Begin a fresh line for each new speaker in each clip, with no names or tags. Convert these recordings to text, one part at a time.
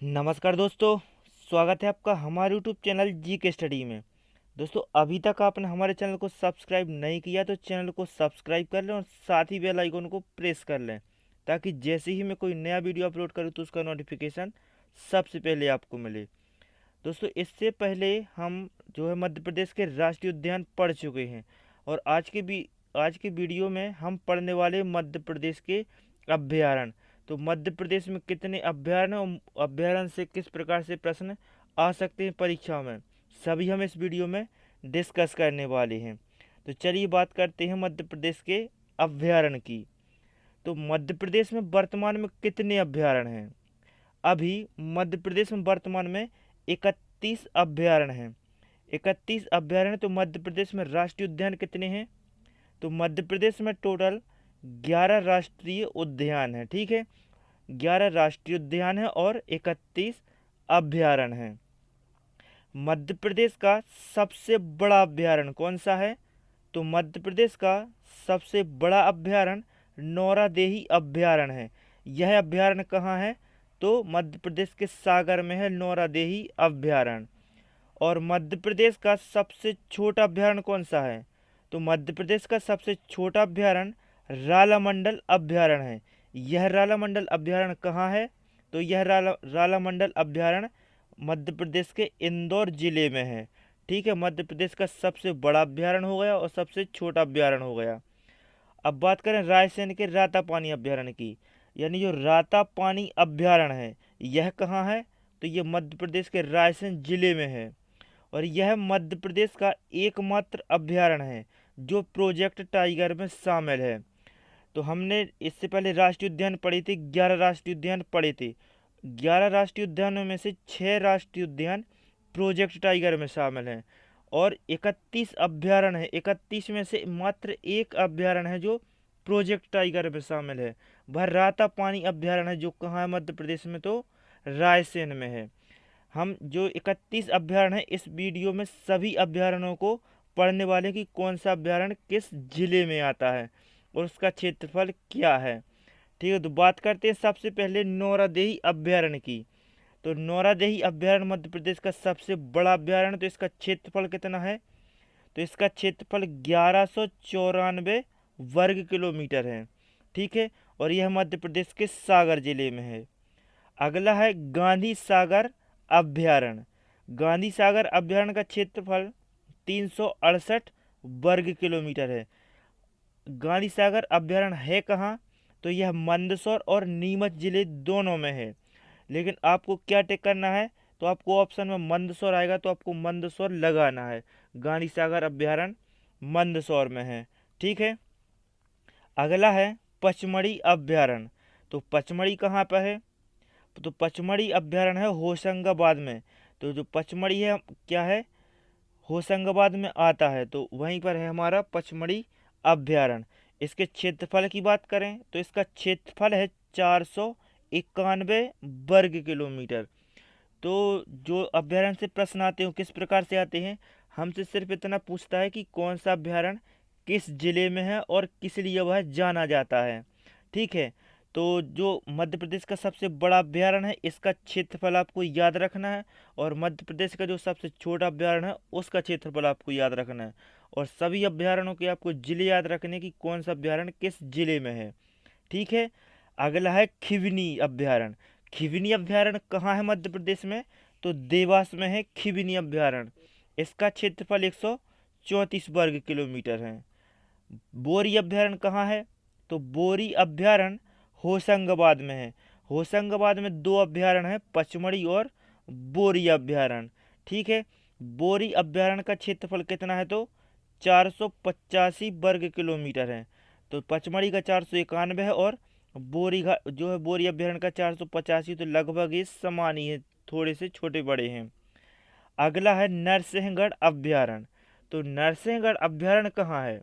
नमस्कार दोस्तों। स्वागत है आपका हमारे यूट्यूब चैनल जी के स्टडी में। दोस्तों, अभी तक आपने हमारे चैनल को सब्सक्राइब नहीं किया तो चैनल को सब्सक्राइब कर लें और साथ ही बेल आइकन को प्रेस कर लें, ताकि जैसे ही मैं कोई नया वीडियो अपलोड करूँ तो उसका नोटिफिकेशन सबसे पहले आपको मिले। दोस्तों, इससे पहले हम जो है मध्य प्रदेश के राष्ट्रीय उद्यान पढ़ चुके हैं, और आज के वीडियो में हम पढ़ने वाले मध्य प्रदेश के अभ्यारण्य। तो मध्य प्रदेश में कितने अभ्यारण्य और अभ्यारण्य से किस प्रकार से प्रश्न आ सकते हैं परीक्षा में, सभी हम इस वीडियो में डिस्कस करने वाले हैं। तो चलिए बात करते हैं मध्य प्रदेश के अभ्यारण्य की। तो मध्य प्रदेश में वर्तमान में कितने अभ्यारण्य हैं? अभी मध्य प्रदेश में वर्तमान में 31 अभ्यारण्य हैं। 31 अभ्यारण्य। तो मध्य प्रदेश में राष्ट्रीय उद्यान कितने हैं? तो मध्य प्रदेश में टोटल 11 राष्ट्रीय उद्यान है। ठीक है, 11 राष्ट्रीय उद्यान है और 31 अभ्यारण्य हैं। मध्य प्रदेश का सबसे बड़ा अभ्यारण्य कौन सा है? तो मध्य प्रदेश का सबसे बड़ा अभ्यारण्य नौरादेही अभ्यारण्य है। यह अभ्यारण्य कहाँ है? तो मध्य प्रदेश के सागर में है नौरादेही अभ्यारण्य। और मध्य प्रदेश का सबसे छोटा अभ्यारण्य कौन सा है? तो मध्य प्रदेश का सबसे छोटा अभ्यारण्य रालामंडल अभ्यारण्य है। यह रालामंडल अभ्यारण्य कहाँ है? तो यह रालामंडल अभ्यारण्य मध्य प्रदेश के इंदौर जिले में है। ठीक है, मध्य प्रदेश का सबसे बड़ा अभ्यारण्य हो गया और सबसे छोटा अभ्यारण्य हो गया। अब बात करें रायसेन के रातापानी अभ्यारण्य की, यानी जो रातापानी अभ्यारण्य है यह कहाँ है? तो यह मध्य प्रदेश के रायसेन जिले में है। और यह मध्य प्रदेश का एकमात्र अभ्यारण्य है जो प्रोजेक्ट टाइगर में शामिल है। तो हमने इससे पहले राष्ट्रीय उद्यान पढ़े थे, 11 राष्ट्रीय उद्यान पढ़े थे। 11 राष्ट्रीय उद्यानों में से 6 राष्ट्रीय उद्यान प्रोजेक्ट टाइगर में शामिल हैं, और 31 अभ्यारण्य है। 31 में से मात्र एक अभ्यारण्य है जो प्रोजेक्ट टाइगर में शामिल है, वह रातापानी अभ्यारण्य है, जो कहाँ है मध्य प्रदेश में? तो रायसेन में है। हम जो 31 अभ्यारण्य है इस वीडियो में सभी अभ्यारण्यों को पढ़ने वाले कि कौन सा अभ्यारण्य किस जिले में आता है और उसका क्षेत्रफल क्या है। ठीक है, तो बात करते हैं सबसे पहले नौरादेही अभ्यारण्य की। तो नौरादेही अभ्यारण्य मध्य प्रदेश का सबसे बड़ा अभ्यारण्य। तो इसका क्षेत्रफल कितना है? तो इसका क्षेत्रफल 1194 वर्ग किलोमीटर है। ठीक है, और यह मध्य प्रदेश के सागर जिले में है। अगला है गांधी सागर अभ्यारण्य। गांधी सागर अभ्यारण्य का क्षेत्रफल 368 वर्ग किलोमीटर है। गांधी सागर अभ्यारण्य है कहाँ? तो यह मंदसौर और नीमच जिले दोनों में है। लेकिन आपको क्या टिक करना है? तो आपको ऑप्शन में मंदसौर आएगा तो आपको मंदसौर लगाना है। गांधी सागर अभ्यारण्य मंदसौर में है। ठीक है, अगला है पचमढ़ी अभ्यारण्य। तो पचमढ़ी कहाँ पर है? तो पचमढ़ी अभ्यारण्य है होशंगाबाद में। तो जो पचमढ़ी है क्या है? होशंगाबाद में आता है, तो वहीं पर है हमारा पचमढ़ी अभ्यारण्य। इसके क्षेत्रफल की बात करें तो इसका क्षेत्रफल है 491 वर्ग किलोमीटर। तो जो अभ्यारण्य से प्रश्न आते हैं किस प्रकार से आते हैं? हमसे सिर्फ इतना पूछता है कि कौन सा अभ्यारण्य किस जिले में है और किस लिए वह जाना जाता है। ठीक है, तो जो मध्य प्रदेश का सबसे बड़ा अभ्यारण्य है इसका क्षेत्रफल आपको याद रखना है, और मध्य प्रदेश का जो सबसे छोटा अभ्यारण्य है उसका क्षेत्रफल आपको याद रखना है, और सभी अभ्यारण्यों के आपको जिले याद रखने की कौन सा अभ्यारण्य किस जिले में है। ठीक है, अगला है खिवनी अभ्यारण्य। खिवनी अभ्यारण्य कहाँ है मध्य प्रदेश में? तो देवास में है खिवनी अभ्यारण्य। इसका क्षेत्रफल 134 वर्ग किलोमीटर है। बोरी अभ्यारण्य कहाँ है? तो बोरी अभ्यारण्य होशंगाबाद में है। होशंगाबाद में दो अभ्यारण्य है, पचमढ़ी और बोरी अभ्यारण्य। ठीक है, बोरी अभ्यारण्य का क्षेत्रफल कितना है? तो 485 वर्ग किलोमीटर है। तो पचमढ़ी का 491 है और बोरी का जो है बोरी अभ्यारण्य का 485, तो लगभग ये समान ही है, थोड़े से छोटे बड़े हैं। अगला है नरसिंहगढ़ अभ्यारण्य। तो नरसिंहगढ़ अभ्यारण्य कहाँ है?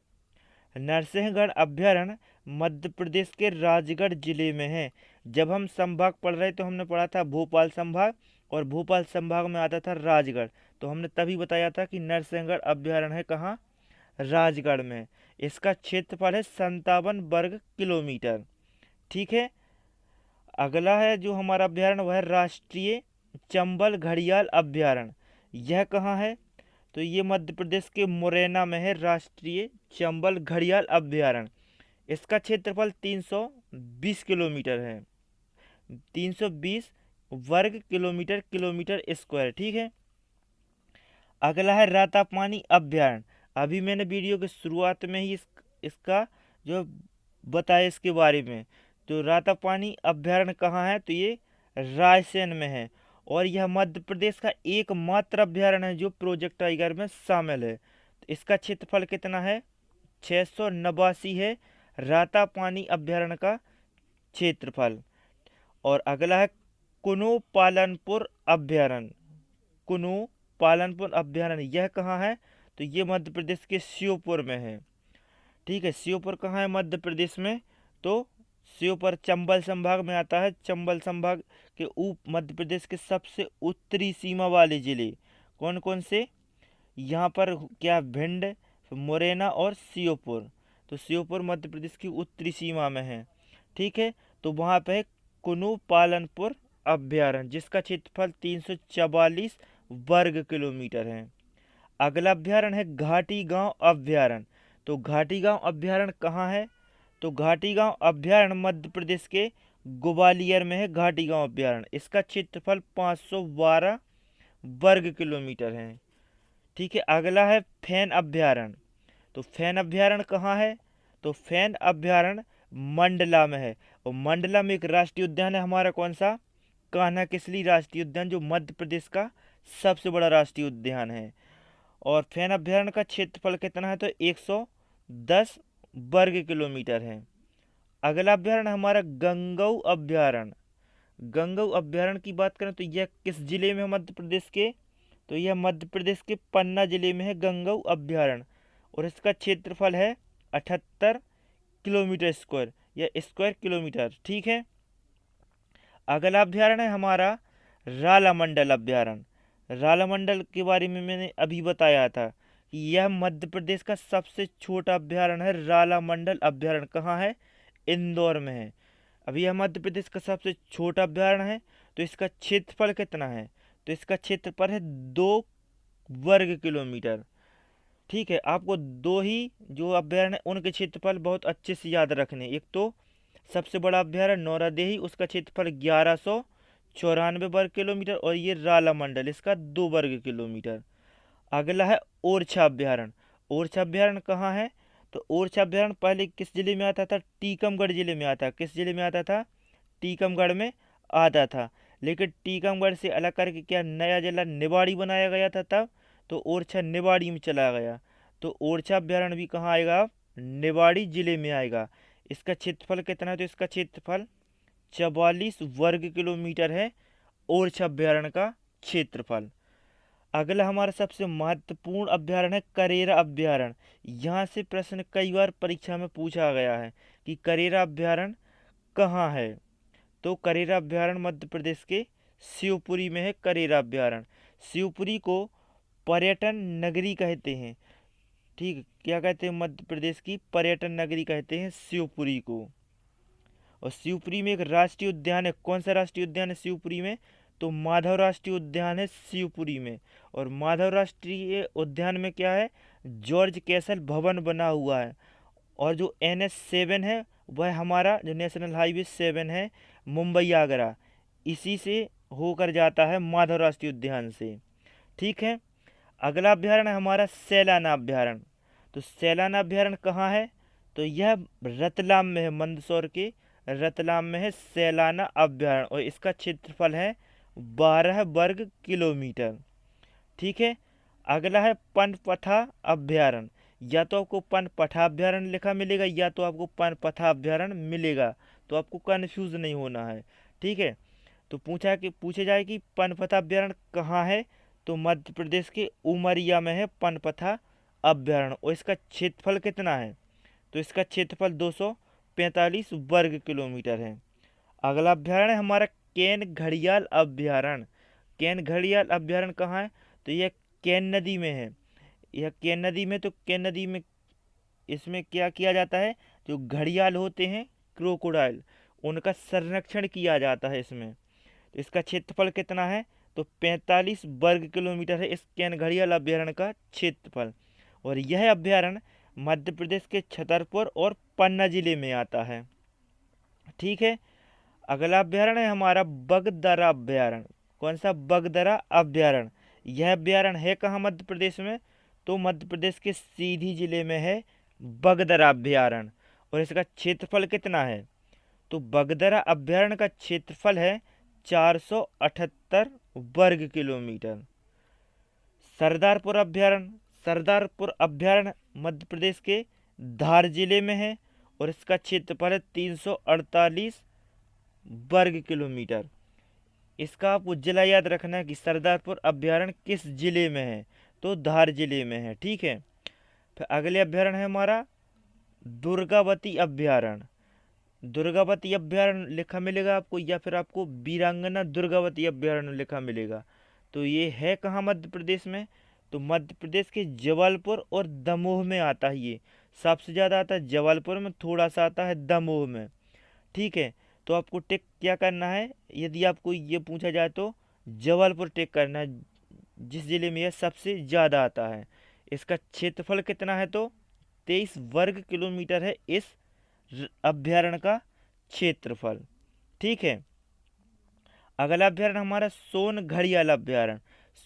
नरसिंहगढ़ अभ्यारण्य मध्य प्रदेश के राजगढ़ जिले में है। जब हम संभाग पढ़ रहे तो हमने पढ़ा था भोपाल संभाग, और भोपाल संभाग में आता था राजगढ़। तो हमने तभी बताया था कि नरसिंहगढ़ अभ्यारण्य है कहाँ? राजगढ़ में। इसका क्षेत्रफल है 57 वर्ग किलोमीटर। ठीक है, अगला है जो हमारा अभ्यारण्य वह है राष्ट्रीय चंबल घड़ियाल अभ्यारण्य। यह कहाँ है? तो ये मध्य प्रदेश के मुरैना में है राष्ट्रीय चंबल घड़ियाल अभ्यारण्य। इसका क्षेत्रफल 320 किलोमीटर है, 320 वर्ग किलोमीटर किलोमीटर स्क्वायर। ठीक है। अगला है रातापानी अभ्यारण्य। अभी मैंने वीडियो की शुरुआत में ही इसका जो बताया इसके बारे में। तो रातापानी अभ्यारण्य कहाँ है? तो ये रायसेन में है और यह मध्य प्रदेश का एकमात्र अभ्यारण्य है जो प्रोजेक्ट टाइगर में शामिल है। तो इसका क्षेत्रफल कितना है? 689 है रातापानी अभ्यारण्य का क्षेत्रफल। और अगला है कुनो पालनपुर अभ्यारण्य। कुनो पालनपुर अभ्यारण्य यह कहाँ है? तो ये मध्य प्रदेश के श्योपुर में है। ठीक है। श्योपुर कहाँ है मध्य प्रदेश में? तो श्योपुर चंबल संभाग में आता है। चंबल संभाग के मध्य प्रदेश के सबसे उत्तरी सीमा वाले जिले कौन कौन से? यहाँ पर क्या? भिंड, मुरैना और श्योपुर। तो श्योपुर मध्य प्रदेश की उत्तरी सीमा में है। ठीक है। तो वहाँ पे है कुनो पालनपुर अभ्यारण्य जिसका क्षेत्रफल 344 वर्ग किलोमीटर है। अगला अभ्यारण्य है घाटी गांव अभ्यारण्य। तो घाटी गांव अभ्यारण्य कहाँ है? तो घाटी गांव अभ्यारण्य मध्य प्रदेश के ग्वालियर में है घाटी गांव अभ्यारण्य। इसका क्षेत्रफल 512 वर्ग किलोमीटर है। ठीक है। अगला है फैन अभ्यारण्य। तो फैन अभ्यारण्य कहाँ है? तो फैन अभ्यारण्य मंडला में है और मंडला में एक राष्ट्रीय उद्यान है हमारा कौन सा? कान्हा किसली राष्ट्रीय उद्यान जो मध्य प्रदेश का सबसे बड़ा राष्ट्रीय उद्यान है। और फैन अभ्यारण्य का क्षेत्रफल कितना है? तो 110 वर्ग किलोमीटर है। अगला अभ्यारण्य हमारा गंगऊ अभ्यारण्य। गंगऊ अभ्यारण्य की बात करें तो यह किस जिले में है मध्य प्रदेश के? तो यह मध्य प्रदेश के पन्ना जिले में है गंगऊ अभ्यारण्य और इसका क्षेत्रफल है 78 किलोमीटर स्क्वायर या स्क्वायर किलोमीटर। ठीक है। अगला अभ्यारण्य है हमारा रालामंडल अभ्यारण्य। रालामंडल के बारे में मैंने अभी बताया था कि यह मध्य प्रदेश का सबसे छोटा अभ्यारण्य है। रालामंडल अभ्यारण्य कहाँ है? इंदौर में है। अभी यह मध्य प्रदेश का सबसे छोटा अभ्यारण्य है। तो इसका क्षेत्रफल कितना है? तो इसका क्षेत्रफल है 2 वर्ग किलोमीटर। ठीक है। आपको दो ही जो अभ्यारण्य उनके क्षेत्रफल बहुत अच्छे से याद रखने। एक तो सबसे बड़ा अभ्यारण्य नौरादेही, उसका क्षेत्रफल 1194 वर्ग किलोमीटर और ये रालामंडल इसका 2 वर्ग किलोमीटर। अगला है ओरछा अभ्यारण्य। ओरछा अभ्यारण्य कहाँ है? तो ओरछा अभ्यारण्य पहले किस जिले में आता था? टीकमगढ़ जिले में आता। किस जिले में आता था? टीकमगढ़ में आता था। लेकिन टीकमगढ़ से अलग करके क्या नया जिला निवाड़ी बनाया गया था तब, तो ओरछा निवाड़ी में चला गया। तो ओरछा अभ्यारण्य भी कहाँ आएगा? निवाड़ी जिले में आएगा। इसका क्षेत्रफल कितना है? तो इसका क्षेत्रफल 44 वर्ग किलोमीटर है ओरछा अभ्यारण्य का क्षेत्रफल। अगला हमारा सबसे महत्वपूर्ण अभ्यारण्य है करेरा अभ्यारण्य। यहाँ से प्रश्न कई बार परीक्षा में पूछा गया है कि करेरा अभ्यारण्य कहाँ है? तो करेरा अभ्यारण्य मध्य प्रदेश के शिवपुरी में है। करेरा अभ्यारण्य शिवपुरी को पर्यटन नगरी कहते हैं। ठीक, क्या कहते हैं? मध्य प्रदेश की पर्यटन नगरी कहते हैं शिवपुरी को। और शिवपुरी में एक राष्ट्रीय उद्यान है। कौन सा राष्ट्रीय उद्यान है शिवपुरी में? तो माधव राष्ट्रीय उद्यान है शिवपुरी में। और माधव राष्ट्रीय उद्यान में क्या है? जॉर्ज कैसल भवन बना हुआ है। और जो NH7 है वह हमारा जो नेशनल हाईवे 7 है मुंबई आगरा, इसी से होकर जाता है माधव राष्ट्रीय उद्यान से। ठीक है। अगला अभ्यारण्य हमारा सैलाना अभ्यारण्य। तो सैलाना अभ्यारण्य कहाँ है? तो यह रतलाम में है। मंदसौर के रतलाम में है सैलाना अभ्यारण्य और इसका क्षेत्रफल है 12 वर्ग किलोमीटर। ठीक है। अगला है पनपथा अभ्यारण्य। या तो आपको पनपथा अभ्यारण्य लिखा मिलेगा या तो आपको पनपथा अभ्यारण्य मिलेगा, तो आपको कन्फ्यूज नहीं होना है। ठीक है। तो पूछे जाए कि पनपथा अभ्यारण्य कहाँ है? तो मध्य प्रदेश के उमरिया में है पनपथा अभ्यारण्य और इसका क्षेत्रफल कितना है? तो इसका क्षेत्रफल 245 वर्ग किलोमीटर है। अगला अभ्यारण्य हमारा केन घड़ियाल अभ्यारण्य। केन घड़ियाल अभ्यारण्य कहाँ है? तो यह केन नदी में है। यह केन नदी में, तो केन नदी में इसमें क्या किया जाता है? जो घड़ियाल होते हैं क्रोकोडाइल, उनका संरक्षण किया जाता है इसमें। तो इसका क्षेत्रफल कितना है, तो 45 वर्ग किलोमीटर है इस कैन घड़ियाल अभ्यारण्य का क्षेत्रफल। और यह अभ्यारण्य मध्य प्रदेश के छतरपुर और पन्ना जिले में आता है। ठीक है, अगला अभ्यारण्य है हमारा बगदरा अभ्यारण्य। कौन सा, बगदरा अभ्यारण्य। यह अभ्यारण्य है कहाँ, मध्य प्रदेश में, तो मध्य प्रदेश के सीधी जिले में है बगदरा अभ्यारण्य। और इसका क्षेत्रफल कितना है, तो बगदरा अभ्यारण्य का क्षेत्रफल है 478 वर्ग किलोमीटर। सरदारपुर अभ्यारण्य, सरदारपुर अभ्यारण्य मध्य प्रदेश के धार जिले में है और इसका क्षेत्रफल है 348 वर्ग किलोमीटर। इसका आपको जिला याद रखना है कि सरदारपुर अभ्यारण्य किस जिले में है, तो धार जिले में है। ठीक है, फिर अगले अभ्यारण्य है हमारा दुर्गावती अभ्यारण्य। दुर्गावती अभ्यारण्य लिखा मिलेगा आपको, या फिर आपको वीरांगना दुर्गावती अभ्यारण्य लिखा मिलेगा। तो ये है कहाँ, मध्य प्रदेश में, तो मध्य प्रदेश के जबलपुर और दमोह में आता है। ये सबसे ज़्यादा आता है जबलपुर में, थोड़ा सा आता है दमोह में। ठीक है, तो आपको टिक क्या करना है, यदि आपको ये पूछा जाए तो जबलपुर टिक करना है, जिस जिले में यह सबसे ज़्यादा आता है। इसका क्षेत्रफल कितना है, तो 23 वर्ग किलोमीटर है इस अभ्यारण्य का क्षेत्रफल। ठीक है, अगला अभ्यारण्य हमारा सोन घड़ियाल अभ्यारण्य।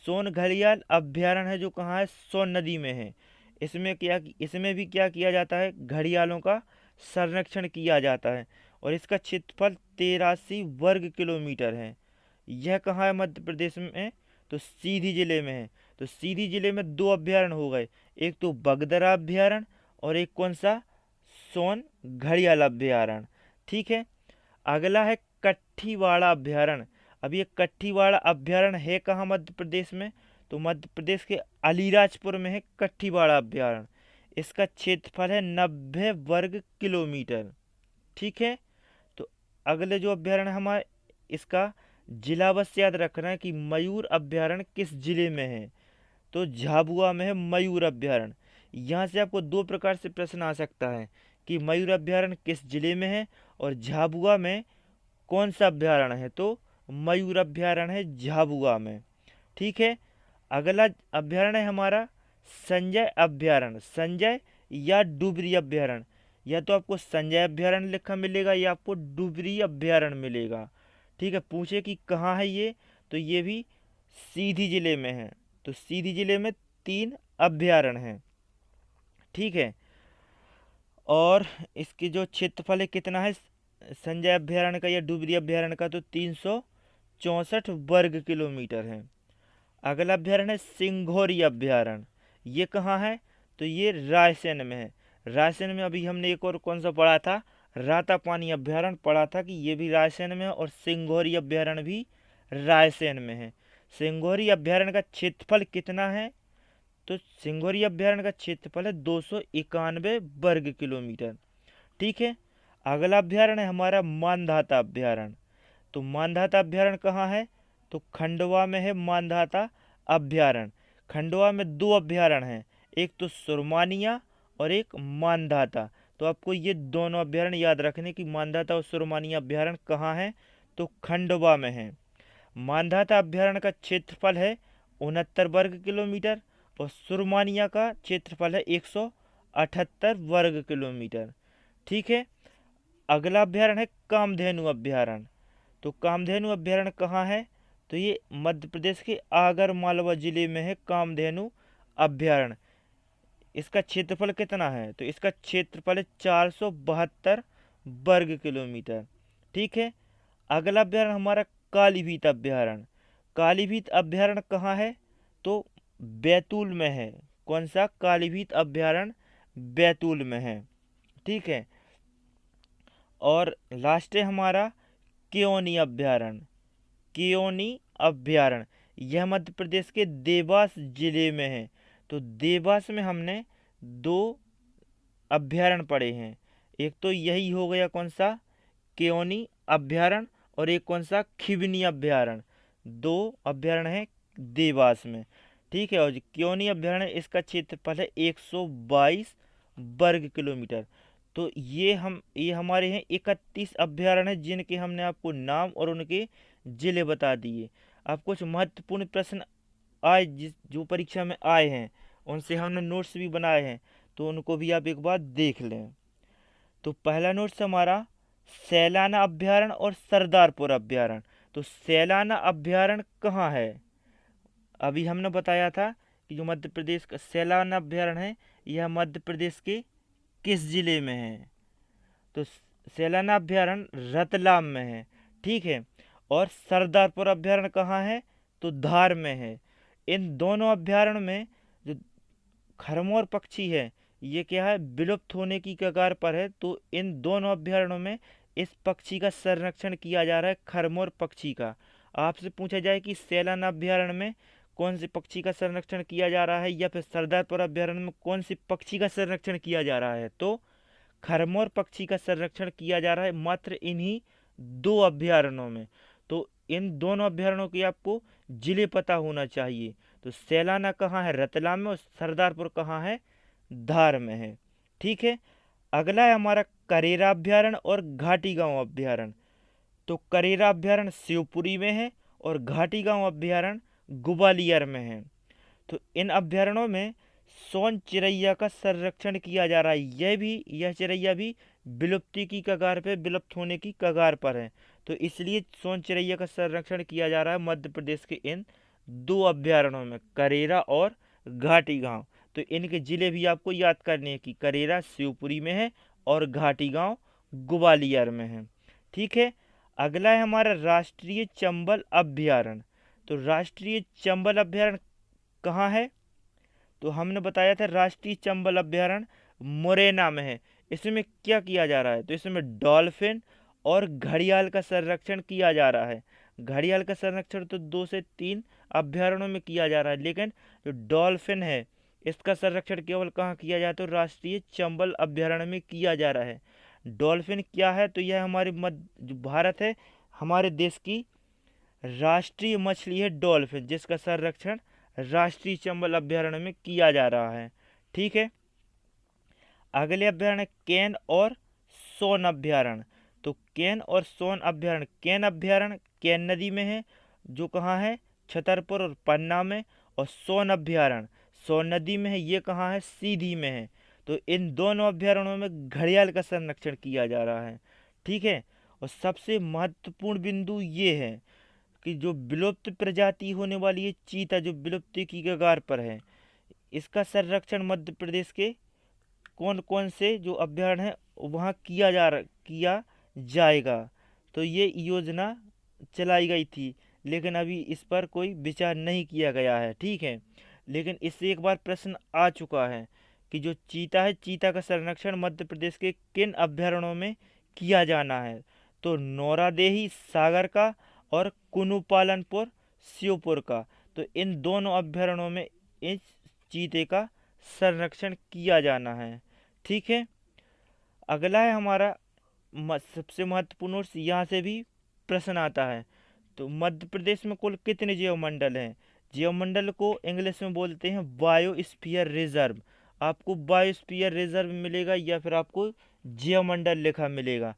सोन घड़ियाल अभ्यारण्य है जो कहाँ है, सोन नदी में है। इसमें भी क्या किया जाता है, घड़ियालों का संरक्षण किया जाता है। और इसका क्षेत्रफल 83 वर्ग किलोमीटर है। यह कहाँ है, मध्य प्रदेश में, तो सीधी जिले में है। तो सीधी जिले में दो अभ्यारण्य हो गए, एक तो बगदरा अभ्यारण्य और एक कौन सा, सोन घड़ियाल अभ्यारण्य। ठीक है, अगला है कट्ठीवाड़ा अभ्यारण्य। अब ये कट्ठीवाड़ा अभ्यारण्य है कहाँ, मध्य प्रदेश में, तो मध्य प्रदेश के अलीराजपुर में है कट्ठीवाड़ा अभ्यारण्य। इसका क्षेत्रफल है 90 वर्ग किलोमीटर। ठीक है, तो अगले जो अभ्यारण्य हमारे, इसका जिला बस याद रखना है कि मयूर अभ्यारण्य किस जिले में है, तो झाबुआ में है मयूर अभ्यारण्य। यहाँ से आपको दो प्रकार से प्रश्न आ सकता है कि मयूर अभ्यारण्य किस जिले में है और झाबुआ में कौन सा अभ्यारण्य है, तो मयूर अभ्यारण्य है झाबुआ में। ठीक है, अगला अभ्यारण्य है हमारा संजय अभ्यारण्य। संजय या डुबरी अभ्यारण्य, या तो आपको संजय अभ्यारण्य लिखा मिलेगा या आपको डुबरी अभ्यारण्य मिलेगा। ठीक है, पूछे कि कहाँ है ये, तो ये भी सीधी जिले में है। तो सीधी जिले में 3 अभ्यारण्य हैं। ठीक है, और इसकी जो क्षेत्रफल है कितना है संजय अभ्यारण्य का या डुबरी अभ्यारण्य का, तो 364 वर्ग किलोमीटर है। अगला अभ्यारण्य है सिंघोरी अभ्यारण्य। ये कहाँ है, तो ये रायसेन में है। रायसेन में अभी हमने एक और कौन सा पढ़ा था, रातापानी अभ्यारण्य पढ़ा था कि ये भी रायसेन में है, और सिंघोरी अभ्यारण्य भी रायसेन में है। सिंघोरी अभ्यारण्य का क्षेत्रफल कितना है, तो सिंघोरी अभ्यारण्य का क्षेत्रफल है 291 वर्ग किलोमीटर। ठीक है, अगला अभ्यारण्य है हमारा मानधाता अभ्यारण्य। तो मानधाता अभ्यारण्य कहाँ है, तो खंडवा में है मानधाता अभ्यारण्य। खंडवा में 2 अभ्यारण्य हैं, एक तो सुरमानिया और एक मानधाता। तो आपको ये दोनों अभ्यारण्य याद रखने की, मानधाता और सुरमानिया अभ्यारण्य कहाँ है, तो खंडवा में है। मानधाता अभ्यारण्य का क्षेत्रफल है 69 वर्ग किलोमीटर और सुरमानिया का क्षेत्रफल है 178 वर्ग किलोमीटर। ठीक है, अगला अभ्यारण्य है कामधेनु अभ्यारण्य। तो कामधेनु अभ्यारण्य कहाँ है, तो ये मध्य प्रदेश के आगर मालवा जिले में है कामधेनु अभ्यारण्य। इसका क्षेत्रफल कितना है, तो इसका क्षेत्रफल है 472 वर्ग किलोमीटर। ठीक है, अगला अभ्यारण्य हमारा कालीभीत अभ्यारण्य। कालीभीत अभ्यारण्य कहाँ है, तो बैतूल में है। कौन सा, कालीभीत अभ्यारण्य बैतूल में है। ठीक है, और लास्ट है हमारा केओनी अभ्यारण्य। केओनी अभ्यारण्य यह मध्य प्रदेश के देवास जिले में है। तो देवास में हमने 2 अभ्यारण्य पढ़े हैं, एक तो यही हो गया कौन सा, केओनी अभ्यारण्य, और एक कौन सा, खिवनी अभ्यारण्य। 2 अभ्यारण्य हैं देवास में। ठीक है, और जो केओनी अभ्यारण्य इसका क्षेत्रफल है 122 वर्ग किलोमीटर। तो ये हमारे हैं 31 अभ्यारण्य हैं जिनके हमने आपको नाम और उनके जिले बता दिए। अब कुछ महत्वपूर्ण प्रश्न आए जो परीक्षा में आए हैं, उनसे हमने नोट्स भी बनाए हैं, तो उनको भी आप एक बार देख लें। तो पहला नोट्स हमारा सैलाना अभ्यारण्य और सरदारपुर अभ्यारण्य। तो सैलाना अभ्यारण्य कहाँ है? अभी हमने बताया था कि जो मध्य प्रदेश का सैलाना अभ्यारण्य है, यह मध्य प्रदेश के किस जिले में है? तो सैलाना अभ्यारण्य रतलाम में है, ठीक है। और सरदारपुर अभ्यारण्य कहाँ है? तो धार में है। इन दोनों अभ्यारण्य में जो खरमोर पक्षी है, ये क्या है, विलुप्त होने की कगार पर है। तो इन दोनों अभ्यारण्यों में इस पक्षी का संरक्षण किया जा रहा है, खरमोर पक्षी का। आपसे पूछा जाए कि सैलाना अभ्यारण्य में कौन से पक्षी का संरक्षण किया जा रहा है, या फिर सरदारपुर अभ्यारण्य में कौन से पक्षी का संरक्षण किया जा रहा है, तो खरमोर पक्षी का संरक्षण किया जा रहा है मात्र इन्हीं दो अभ्यारण्यों में। तो इन दोनों अभ्यारण्यों की आपको जिले पता होना चाहिए। तो सैलाना कहाँ है? रतलाम में। और सरदारपुर कहाँ है? धार में है, ठीक है। अगला है हमारा करेरा अभ्यारण्य और घाटी गांव अभ्यारण्य। तो करेरा अभ्यारण्य शिवपुरी में है और घाटी गांव अभ्यारण्य ग्वालियर में है। तो इन अभ्यारण्यों में सोन चिड़ैया का संरक्षण किया जा रहा है। यह चिड़ैया भी विलुप्ति की कगार पे, विलुप्त होने की कगार पर है। तो इसलिए सोन चिड़ैया का संरक्षण किया जा रहा है मध्य प्रदेश के इन दो अभ्यारण्यों में, करेरा और घाटी गांव। तो इनके जिले भी आपको याद करने हैं कि करेरा शिवपुरी में है और घाटी गांव ग्वालियर में है, ठीक है। अगला है हमारा राष्ट्रीय चंबल अभ्यारण्य। तो राष्ट्रीय चंबल अभ्यारण्य कहाँ है? तो हमने बताया था राष्ट्रीय चंबल अभ्यारण्य मुरैना में है। इसमें क्या किया जा रहा है? तो इसमें डॉल्फिन और घड़ियाल का संरक्षण किया जा रहा है। घड़ियाल का संरक्षण तो 2 से 3 अभ्यारण्यों में किया जा रहा है, लेकिन जो डॉल्फिन है इसका संरक्षण केवल कहाँ किया जाए? तो राष्ट्रीय चंबल अभ्यारण्य में किया जा रहा है। डॉल्फिन क्या है? तो यह हमारे जो भारत है, हमारे देश की राष्ट्रीय मछली है डॉल्फिन, जिसका संरक्षण राष्ट्रीय चंबल अभ्यारण्य में किया जा रहा है, ठीक है। अगले अभ्यारण्य केन और सोन अभ्यारण्य। तो केन और सोन अभ्यारण्य, केन अभ्यारण्य केन नदी में है, जो कहाँ है? छतरपुर और पन्ना में। और सोन अभ्यारण्य सोन नदी में है, ये कहाँ है? सीधी में है। तो इन दोनों अभ्यारण्यों में घड़ियाल का संरक्षण किया जा रहा है, ठीक है। और सबसे महत्वपूर्ण बिंदु ये है कि जो विलुप्त प्रजाति होने वाली है चीता, जो विलुप्ति की कगार पर है, इसका संरक्षण मध्य प्रदेश के कौन कौन से जो अभ्यारण्य है वहाँ किया जाएगा। तो ये योजना चलाई गई थी, लेकिन अभी इस पर कोई विचार नहीं किया गया है, ठीक है। लेकिन इससे एक बार प्रश्न आ चुका है कि जो चीता है, चीता का संरक्षण मध्य प्रदेश के किन अभ्यारण्यों में किया जाना है? तो नौरादेही सागर का और कुनू पालनपुर श्योपुर का। तो इन दोनों अभ्यारण्यों में इस चीते का संरक्षण किया जाना है, ठीक है। अगला है हमारा सबसे महत्वपूर्ण और यहाँ से भी प्रश्न आता है। तो मध्य प्रदेश में कुल कितने जीवमंडल हैं? जीवमंडल को इंग्लिश में बोलते हैं बायोस्फीयर रिजर्व। आपको बायोस्फीयर रिजर्व मिलेगा या फिर आपको जीवमंडल लिखा मिलेगा।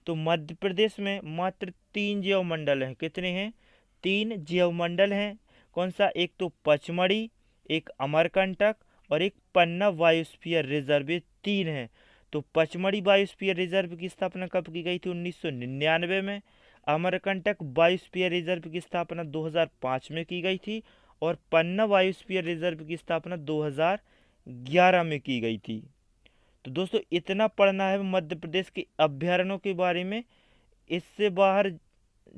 तो मध्य प्रदेश में मात्र 3 जीवमंडल हैं। कितने हैं? 3 जीवमंडल हैं। कौन सा? एक तो पचमढ़ी, एक अमरकंटक और एक पन्ना बायोस्फीयर रिजर्व, ये 3 हैं। तो पचमढ़ी बायोस्फीयर रिजर्व की स्थापना कब की गई थी? 1999 में। अमरकंटक बायोस्फीयर रिजर्व की स्थापना 2005 में की गई थी। और पन्ना बायोस्फीयर रिजर्व की स्थापना 2011 में की गई थी। तो दोस्तों इतना पढ़ना है मध्य प्रदेश के अभ्यारण्यों के बारे में। इससे बाहर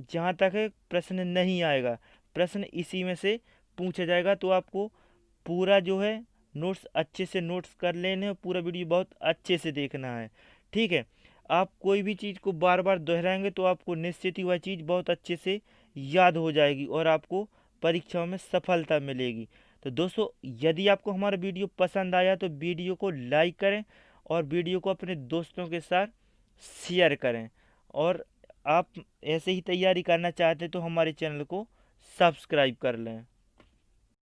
जहाँ तक है प्रश्न नहीं आएगा, प्रश्न इसी में से पूछा जाएगा। तो आपको पूरा जो है नोट्स अच्छे से नोट्स कर लेने हैं, पूरा वीडियो बहुत अच्छे से देखना है, ठीक है। आप कोई भी चीज़ को बार बार दोहराएंगे तो आपको निश्चित ही वह चीज़ बहुत अच्छे से याद हो जाएगी और आपको परीक्षाओं में सफलता मिलेगी। तो दोस्तों यदि आपको हमारा वीडियो पसंद आया तो वीडियो को लाइक करें और वीडियो को अपने दोस्तों के साथ शेयर करें। और आप ऐसे ही तैयारी करना चाहते तो हमारे चैनल को सब्सक्राइब कर लें।